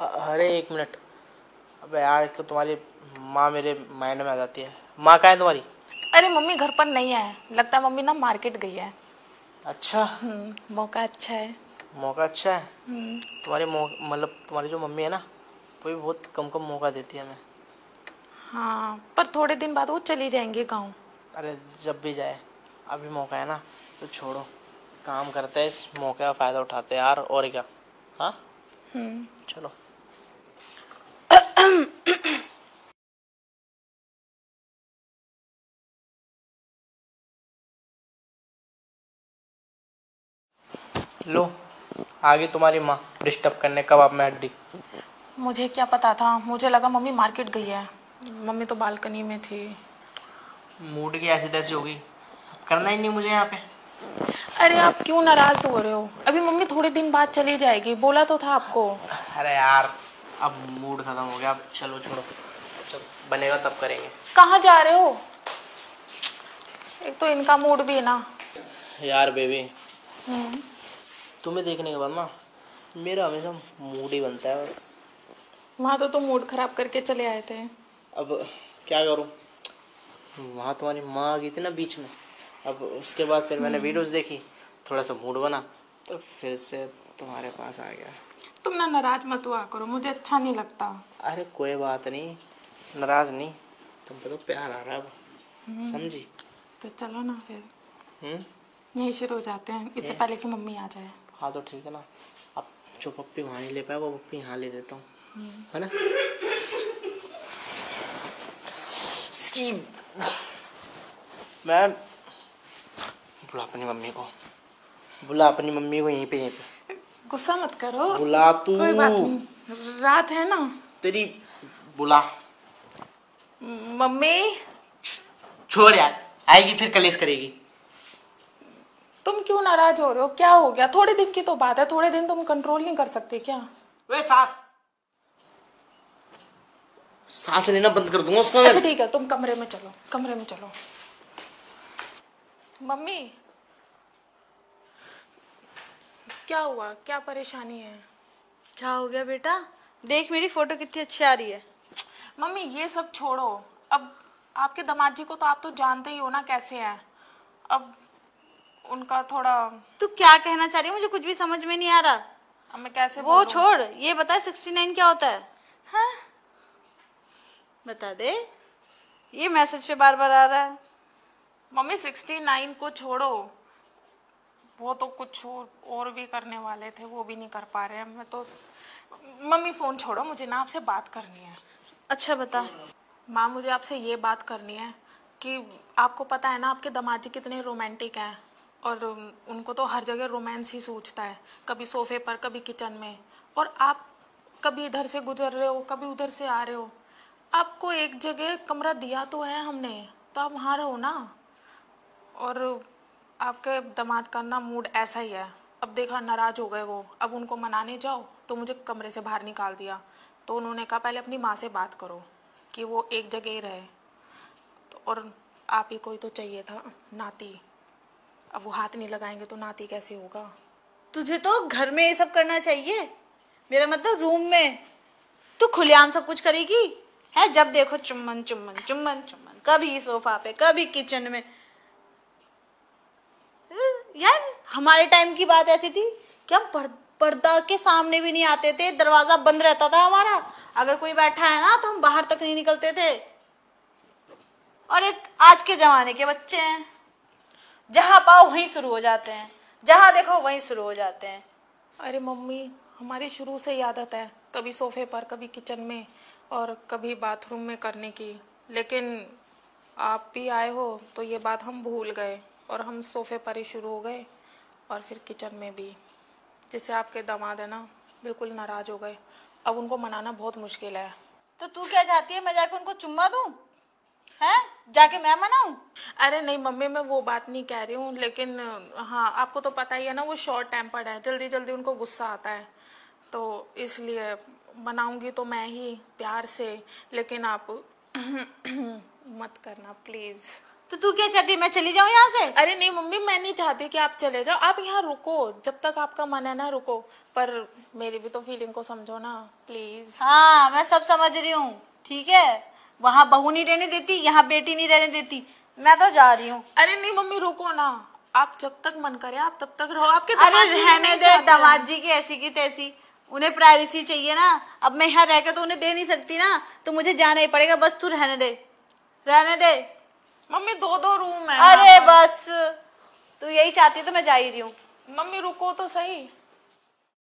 अरे एक मिनट। अबे यार, एक तो तुम्हारी माँ मेरे माइंड में आ जाती है। माँ कहाँ है तुम्हारी? अरे मम्मी घर पर नहीं है, लगता है मम्मी ना मार्केट गई है। अच्छा। मौका अच्छा है। मौका अच्छा है। तुम्हारी मतलब तुम्हारी जो मम्मी है ना, वो भी बहुत कम कम मौका देती है हमें। हाँ, पर थोड़े दिन बाद वो चली जाएंगे गाँव। अरे जब भी जाए, अभी मौका है ना, तो छोड़ो, काम करते हैं, इस मौके का फ़ायदा उठाते हैं यार, और क्या। हाँ, चलो। लो, आगे तुम्हारी माँ डिस्टर्ब करने, कबाब में हड्डी। मुझे क्या पता था, मुझे लगा मम्मी मार्केट गई है। मम्मी तो बालकनी में थी। मूड की ऐसी तैसी होगी, करना ही नहीं मुझे यहाँ पे। अरे आप क्यों नाराज हो रहे हो? अभी मम्मी थोड़े दिन बाद चली जाएगी, बोला तो था आपको। अरे यार, अब मूड खत्म हो गया, अब चलो छोड़ो, जब बनेगा तब करेंगे। कहाँ जा रहे हो? एक तो इनका मूड भी है ना। यार बेबी, तुम्हें देखने के बाद ना मेरा हमेशा मूड ही बनता है बस। वहाँ तो तुम मूड खराब करके चले आए थे। अब क्या करूँ, वहाँ तुम्हारी माँ आ गई थी ना बीच में। अब उसके बाद फिर मैंने वीडियोस देखी, थोड़ा सा मूड बना, तो फिर से तुम्हारे पास आ गया। तुम ना नाराज मत हुआ करो, मुझे अच्छा नहीं लगता। अरे कोई बात नहीं, नाराज नहीं, तुम पे तो प्यार आ रहा है अब, समझी? तो चलो ना फिर हम्म। यहीं शुरू हो जाते हैं, इससे पहले कि मम्मी आ जाए। हाँ तो ठीक है ना, अब जो पप्पी वहाँ नहीं ले पाया, वो पप्पी यहाँ ले लेता हूँ, है ना? इसकी मैं बुला अपनी मम्मी को, बुला अपनी मम्मी को यहीं पे गुस्सा मत करो। बुला तू। कोई बात नहीं, रात है ना। तेरी बुला। मम्मी, छोड़ यार, आएगी फिर कलेश करेगी। तुम क्यों नाराज हो रहे हो? क्या हो गया? थोड़े दिन की तो बात है, थोड़े दिन तुम कंट्रोल नहीं कर सकते क्या? वे सांस लेना बंद कर दूंगा उसका मैं। अच्छा ठीक है, तुम कमरे में चलो, कमरे में चलो। मम्मी, क्या हुआ? क्या परेशानी है? क्या हो गया बेटा? देख मेरी फोटो कितनी अच्छी आ रही है। मम्मी ये सब छोड़ो। अब आपके दामाद जी को तो आप तो जानते ही हो ना कैसे हैं। अब उनका थोड़ा, तू क्या कहना चाह रही है? मुझे कुछ भी समझ में नहीं आ रहा। अब मैं कैसे वो बोलूं? छोड़, ये बता 69 क्या होता है? हाँ? बता दे, ये मैसेज पे बार बार आ रहा है। मम्मी 69 को छोड़ो, वो तो कुछ और भी करने वाले थे, वो भी नहीं कर पा रहे हैं। मैं तो, मम्मी फोन छोड़ो, मुझे ना आपसे बात करनी है। अच्छा बता। माँ मुझे आपसे ये बात करनी है कि आपको पता है ना आपके दामाद जी कितने रोमांटिक हैं, और उनको तो हर जगह रोमांस ही सूझता है, कभी सोफे पर कभी किचन में। और आप कभी इधर से गुजर रहे हो, कभी उधर से आ रहे हो। आपको एक जगह कमरा दिया तो है हमने, तो आप वहाँ रहो ना। और आपके दामाद का ना मूड ऐसा ही है। अब देखा, नाराज हो गए वो, अब उनको मनाने जाओ तो मुझे कमरे से बाहर निकाल दिया। तो उन्होंने कहा पहले अपनी माँ से बात करो कि वो एक जगह ही रहे। तो और आप ही कोई तो चाहिए था, नाती। अब वो हाथ नहीं लगाएंगे तो नाती कैसे होगा? तुझे तो घर में ये सब करना चाहिए, मेरा मतलब रूम में। तू खुलेआम सब कुछ करेगी है? जब देखो चुम्बन चुम्बन चुम्बन चुम्बन, कभी सोफा पे कभी किचन में। यार हमारे टाइम की बात ऐसी थी कि हम पर्दा के सामने भी नहीं आते थे, दरवाजा बंद रहता था हमारा। अगर कोई बैठा है ना तो हम बाहर तक नहीं निकलते थे। और एक आज के जमाने के बच्चे हैं, जहां पाओ वहीं शुरू हो जाते हैं, जहां देखो वहीं शुरू हो जाते हैं। अरे मम्मी, हमारी शुरू से ही आदत है, कभी सोफे पर कभी किचन में और कभी बाथरूम में करने की। लेकिन आप भी आए हो तो ये बात हम भूल गए, और हम सोफे पर ही शुरू हो गए, और फिर किचन में भी। जिससे आपके दामाद है ना, बिल्कुल नाराज हो गए। अब उनको मनाना बहुत मुश्किल है। तो तू क्या चाहती है, मैं जाके उनको चुम्मा दूं? है, जाके मैं मनाऊं? अरे नहीं मम्मी, मैं वो बात नहीं कह रही हूँ, लेकिन हाँ, आपको तो पता ही है ना वो शॉर्ट टेम्पर्ड है, जल्दी जल्दी उनको गुस्सा आता है। तो इसलिए मनाऊंगी तो मैं ही प्यार से, लेकिन आप मत करना प्लीज़। तो तू क्या चाहती है, मैं चली जाऊं यहाँ से? अरे नहीं मम्मी, मैं नहीं चाहती कि आप चले जाओ, आप यहाँ रुको, जब तक आपका मन है ना रुको, पर मेरी भी तो फीलिंग को समझो ना प्लीज। हाँ मैं सब समझ रही हूँ, ठीक है, वहाँ बहू नहीं रहने देती, यहाँ बेटी नहीं रहने देती, मैं तो जा रही हूँ। अरे नहीं मम्मी रुको ना, आप जब तक मन करे आप तब तक रहो, आपके अरे दामाद जी रहने नहीं दे, चाहते दामाद जी की ऐसी की तैसी, उन्हें प्राइवेसी चाहिए ना, अब मैं यहाँ रहकर तो उन्हें दे नहीं सकती ना, तो मुझे जाना ही पड़ेगा, बस तू रहने दे, रहने दे। मम्मी 2-2 रूम है अरे यहाँ पर। बस तू यही चाहती है तो मैं जा ही रही हूँ। मम्मी रुको तो सही।